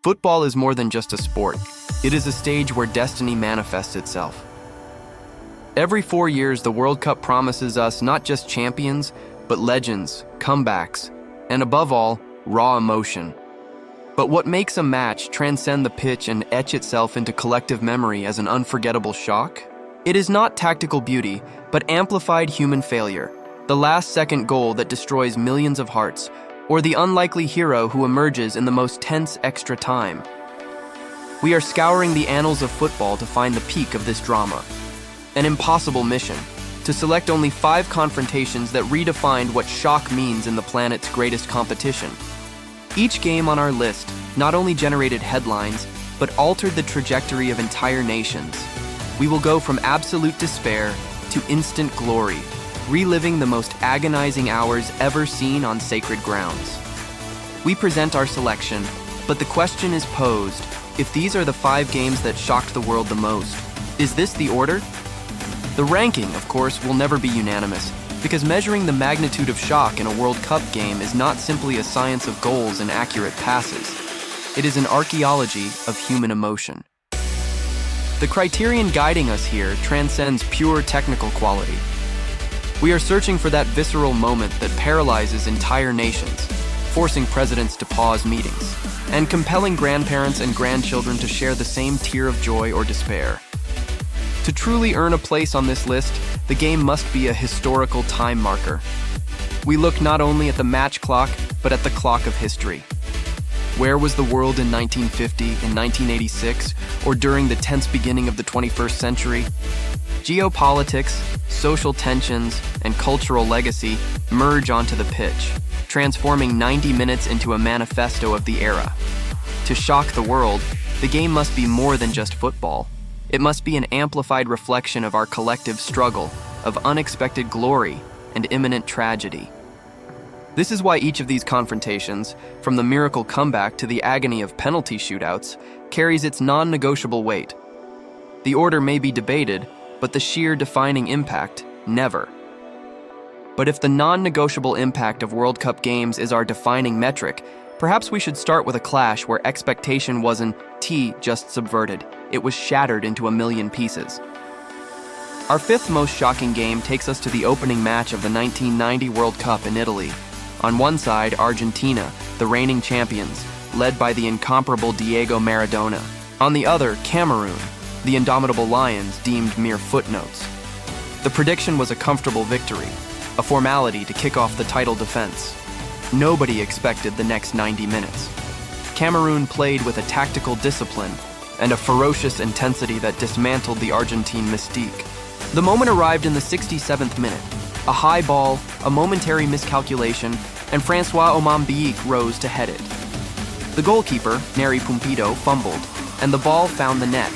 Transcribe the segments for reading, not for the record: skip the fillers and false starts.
Football is more than just a sport. It is a stage where destiny manifests itself. Every 4 years, the World Cup promises us not just champions, but legends, comebacks, and above all, raw emotion. But what makes a match transcend the pitch and etch itself into collective memory as an unforgettable shock? It is not tactical beauty, but amplified human failure, the last-second goal that destroys millions of hearts, or the unlikely hero who emerges in the most tense extra time. We are scouring the annals of football to find the peak of this drama. An impossible mission, to select only 5 confrontations that redefined what shock means in the planet's greatest competition. Each game on our list not only generated headlines, but altered the trajectory of entire nations. We will go from absolute despair to instant glory, reliving the most agonizing hours ever seen on sacred grounds. We present our selection, but the question is posed, if these are the 5 games that shocked the world the most, is this the order? The ranking, of course, will never be unanimous, because measuring the magnitude of shock in a World Cup game is not simply a science of goals and accurate passes. It is an archaeology of human emotion. The criterion guiding us here transcends pure technical quality. We are searching for that visceral moment that paralyzes entire nations, forcing presidents to pause meetings, and compelling grandparents and grandchildren to share the same tear of joy or despair. To truly earn a place on this list, the game must be a historical time marker. We look not only at the match clock, but at the clock of history. Where was the world in 1950, in 1986, or during the tense beginning of the 21st century? Geopolitics, social tensions, and cultural legacy merge onto the pitch, transforming 90 minutes into a manifesto of the era. To shock the world, the game must be more than just football. It must be an amplified reflection of our collective struggle, of unexpected glory and imminent tragedy. This is why each of these confrontations, from the miracle comeback to the agony of penalty shootouts, carries its non-negotiable weight. The order may be debated, but the sheer defining impact, never. But if the non-negotiable impact of World Cup games is our defining metric, perhaps we should start with a clash where expectation wasn't just subverted, it was shattered into a million pieces. Our 5th most shocking game takes us to the opening match of the 1990 World Cup in Italy. On one side, Argentina, the reigning champions, led by the incomparable Diego Maradona. On the other, Cameroon, the indomitable Lions deemed mere footnotes. The prediction was a comfortable victory, a formality to kick off the title defense. Nobody expected the next 90 minutes. Cameroon played with a tactical discipline and a ferocious intensity that dismantled the Argentine mystique. The moment arrived in the 67th minute. A high ball, a momentary miscalculation, and Francois Omambiik rose to head it. The goalkeeper, Neri Pumpido, fumbled, and the ball found the net.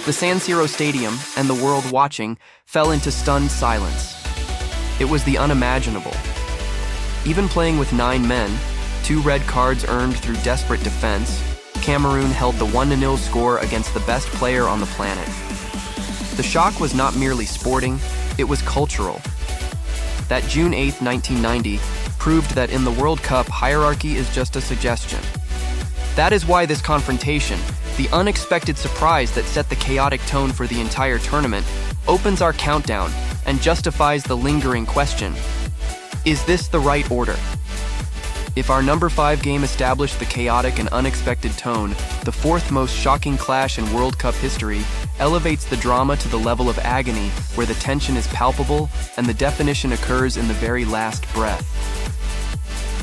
The San Siro Stadium and the world watching fell into stunned silence. It was the unimaginable. Even playing with 9 men, 2 red cards earned through desperate defense, Cameroon held the 1-0 score against the best player on the planet. The shock was not merely sporting, it was cultural. That June 8, 1990, proved that in the World Cup, hierarchy is just a suggestion. That is why this confrontation, the unexpected surprise that set the chaotic tone for the entire tournament, opens our countdown and justifies the lingering question: is this the right order? If our number 5 game established the chaotic and unexpected tone, the 4th most shocking clash in World Cup history elevates the drama to the level of agony where the tension is palpable and the definition occurs in the very last breath.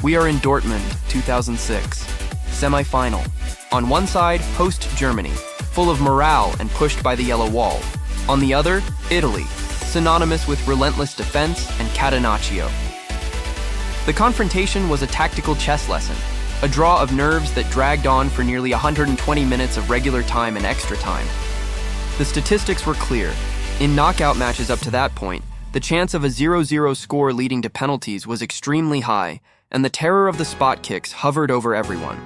We are in Dortmund, 2006. Semi-final. On one side, host Germany, full of morale and pushed by the yellow wall. On the other, Italy, synonymous with relentless defense and catenaccio. The confrontation was a tactical chess lesson, a draw of nerves that dragged on for nearly 120 minutes of regular time and extra time. The statistics were clear. In knockout matches up to that point, the chance of a 0-0 score leading to penalties was extremely high, and the terror of the spot kicks hovered over everyone.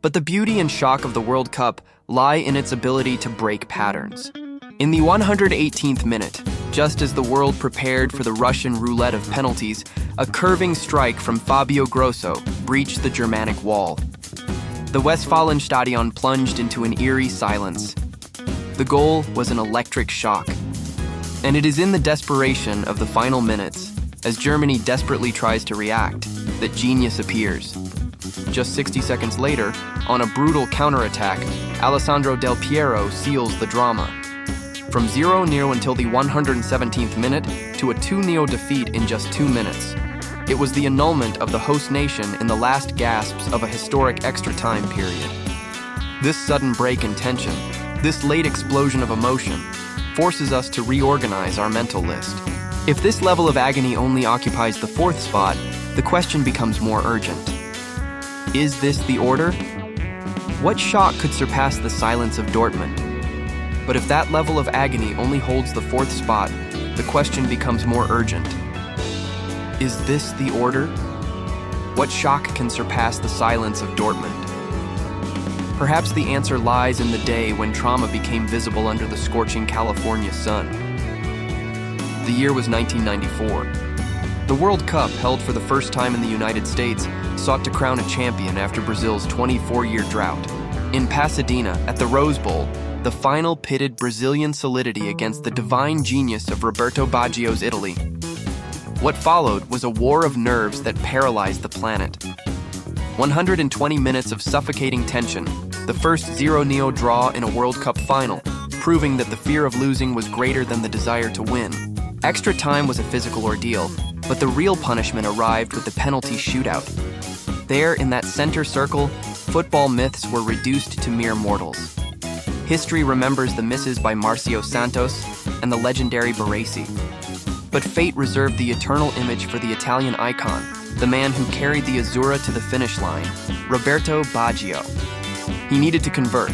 But the beauty and shock of the World Cup lie in its ability to break patterns. In the 118th minute, just as the world prepared for the Russian roulette of penalties, a curving strike from Fabio Grosso breached the Germanic wall. The Westfalenstadion plunged into an eerie silence. The goal was an electric shock. And it is in the desperation of the final minutes, as Germany desperately tries to react, that genius appears. Just 60 seconds later, on a brutal counterattack, Alessandro Del Piero seals the drama. From 0-0 until the 117th minute to a 2-0 defeat in just 2 minutes. It was the annulment of the host nation in the last gasps of a historic extra time period. This sudden break in tension, this late explosion of emotion, forces us to reorganize our mental list. If this level of agony only occupies the 4th spot, the question becomes more urgent. Is this the order? What shock could surpass the silence of Dortmund? But if that level of agony only holds the 4th spot, the question becomes more urgent. Is this the order? What shock can surpass the silence of Dortmund? Perhaps the answer lies in the day when trauma became visible under the scorching California sun. The year was 1994. The World Cup, held for the first time in the United States, sought to crown a champion after Brazil's 24-year drought. In Pasadena, at the Rose Bowl, the final pitted Brazilian solidity against the divine genius of Roberto Baggio's Italy. What followed was a war of nerves that paralyzed the planet. 120 minutes of suffocating tension, the first 0-0 draw in a World Cup final, proving that the fear of losing was greater than the desire to win. Extra time was a physical ordeal, but the real punishment arrived with the penalty shootout. There, in that center circle, football myths were reduced to mere mortals. History remembers the misses by Marcio Santos and the legendary Baresi. But fate reserved the eternal image for the Italian icon, the man who carried the Azzurra to the finish line, Roberto Baggio. He needed to convert.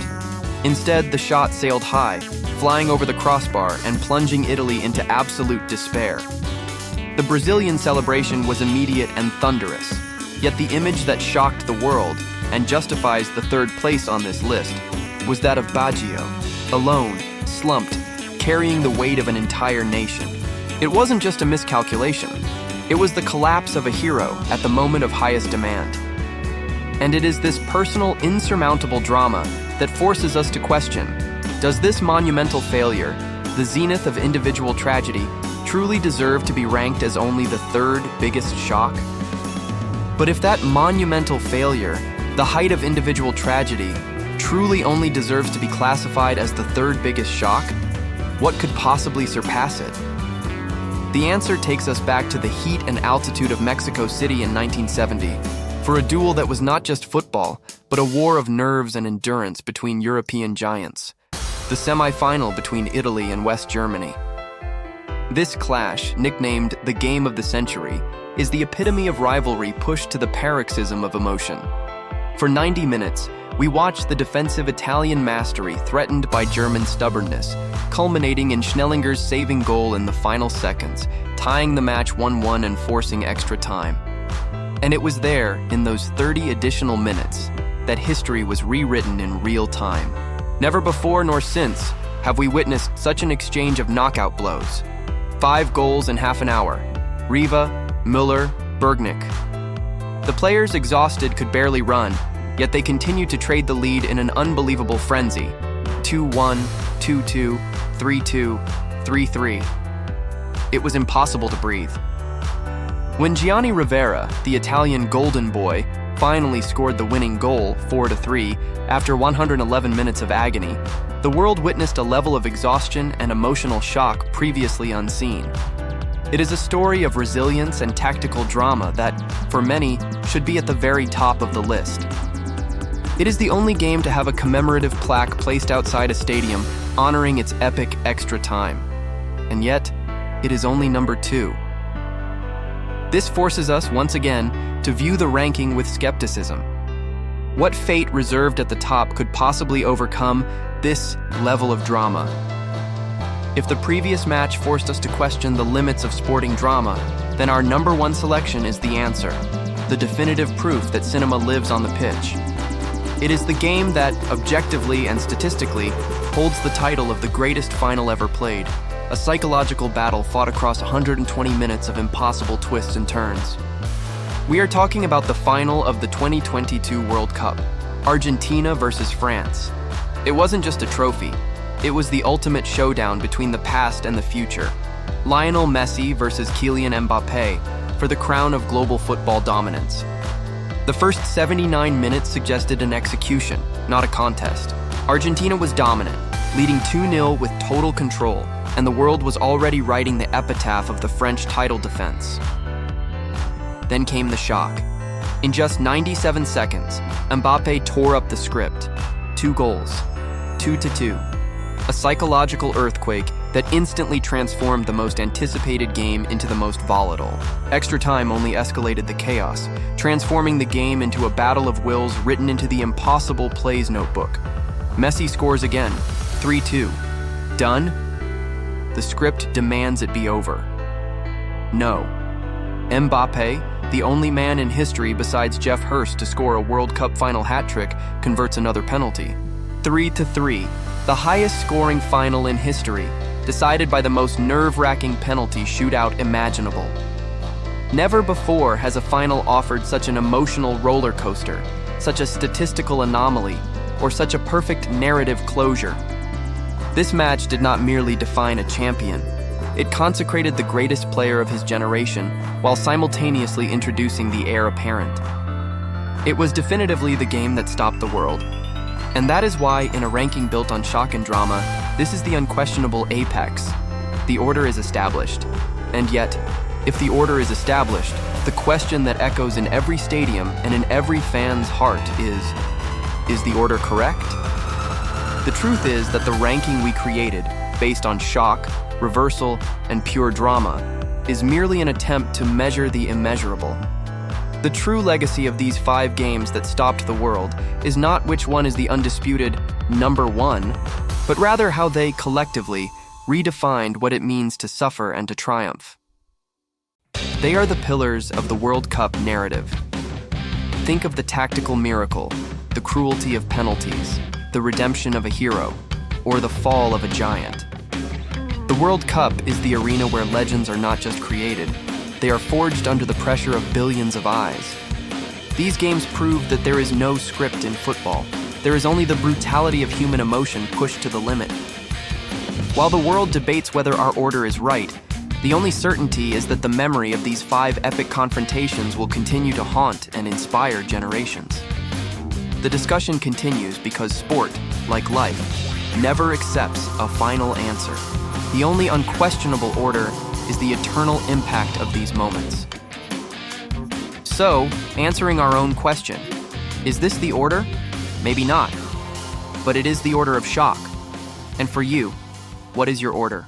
Instead, the shot sailed high, flying over the crossbar and plunging Italy into absolute despair. The Brazilian celebration was immediate and thunderous, yet the image that shocked the world, and justifies the 3rd place on this list, was that of Baggio, alone, slumped, carrying the weight of an entire nation. It wasn't just a miscalculation. It was the collapse of a hero at the moment of highest demand. And it is this personal, insurmountable drama that forces us to question, does this monumental failure, the zenith of individual tragedy, truly deserve to be ranked as only the 3rd biggest shock? But if that monumental failure, the height of individual tragedy, truly only deserves to be classified as the 3rd biggest shock, what could possibly surpass it? The answer takes us back to the heat and altitude of Mexico City in 1970, for a duel that was not just football, but a war of nerves and endurance between European giants, the semi-final between Italy and West Germany. This clash, nicknamed the Game of the Century, is the epitome of rivalry pushed to the paroxysm of emotion. For 90 minutes, we watched the defensive Italian mastery threatened by German stubbornness, culminating in Schnellinger's saving goal in the final seconds, tying the match 1-1 and forcing extra time. And it was there, in those 30 additional minutes, that history was rewritten in real time. Never before nor since have we witnessed such an exchange of knockout blows. 5 goals in half an hour. Riva, Müller, Bergnick. The players, exhausted, could barely run, yet they continued to trade the lead in an unbelievable frenzy. 2-1, 2-2, 3-2, 3-3. It was impossible to breathe. When Gianni Rivera, the Italian golden boy, finally scored the winning goal, 4-3, after 111 minutes of agony, the world witnessed a level of exhaustion and emotional shock previously unseen. It is a story of resilience and tactical drama that, for many, should be at the very top of the list. It is the only game to have a commemorative plaque placed outside a stadium honoring its epic extra time. And yet, it is only number 2. This forces us, once again, to view the ranking with skepticism. What fate reserved at the top could possibly overcome this level of drama? If the previous match forced us to question the limits of sporting drama, then our number 1 selection is the answer, the definitive proof that cinema lives on the pitch. It is the game that, objectively and statistically, holds the title of the greatest final ever played, a psychological battle fought across 120 minutes of impossible twists and turns. We are talking about the final of the 2022 World Cup, Argentina versus France. It wasn't just a trophy. It was the ultimate showdown between the past and the future. Lionel Messi versus Kylian Mbappé for the crown of global football dominance. The first 79 minutes suggested an execution, not a contest. Argentina was dominant, leading 2-0 with total control, and the world was already writing the epitaph of the French title defense. Then came the shock. In just 97 seconds, Mbappé tore up the script. 2 goals, 2-2. A psychological earthquake that instantly transformed the most anticipated game into the most volatile. Extra time only escalated the chaos, transforming the game into a battle of wills written into the impossible plays notebook. Messi scores again, 3-2. Done? The script demands it be over. No. Mbappé, the only man in history besides Jeff Hurst to score a World Cup final hat-trick, converts another penalty. 3-3, the highest scoring final in history, decided by the most nerve-wracking penalty shootout imaginable. Never before has a final offered such an emotional roller coaster, such a statistical anomaly, or such a perfect narrative closure. This match did not merely define a champion. It consecrated the greatest player of his generation, while simultaneously introducing the heir apparent. It was definitively the game that stopped the world. And that is why, in a ranking built on shock and drama, this is the unquestionable apex. The order is established. And yet, if the order is established, the question that echoes in every stadium and in every fan's heart is the order correct? The truth is that the ranking we created, based on shock, reversal, and pure drama, is merely an attempt to measure the immeasurable. The true legacy of these 5 games that stopped the world is not which one is the undisputed number 1, but rather how they collectively redefined what it means to suffer and to triumph. They are the pillars of the World Cup narrative. Think of the tactical miracle, the cruelty of penalties, the redemption of a hero, or the fall of a giant. The World Cup is the arena where legends are not just created, they are forged under the pressure of billions of eyes. These games prove that there is no script in football. There is only the brutality of human emotion pushed to the limit. While the world debates whether our order is right, the only certainty is that the memory of these 5 epic confrontations will continue to haunt and inspire generations. The discussion continues because sport, like life, never accepts a final answer. The only unquestionable order is the eternal impact of these moments. So, answering our own question, is this the order? Maybe not, but it is the order of shock. And for you, what is your order?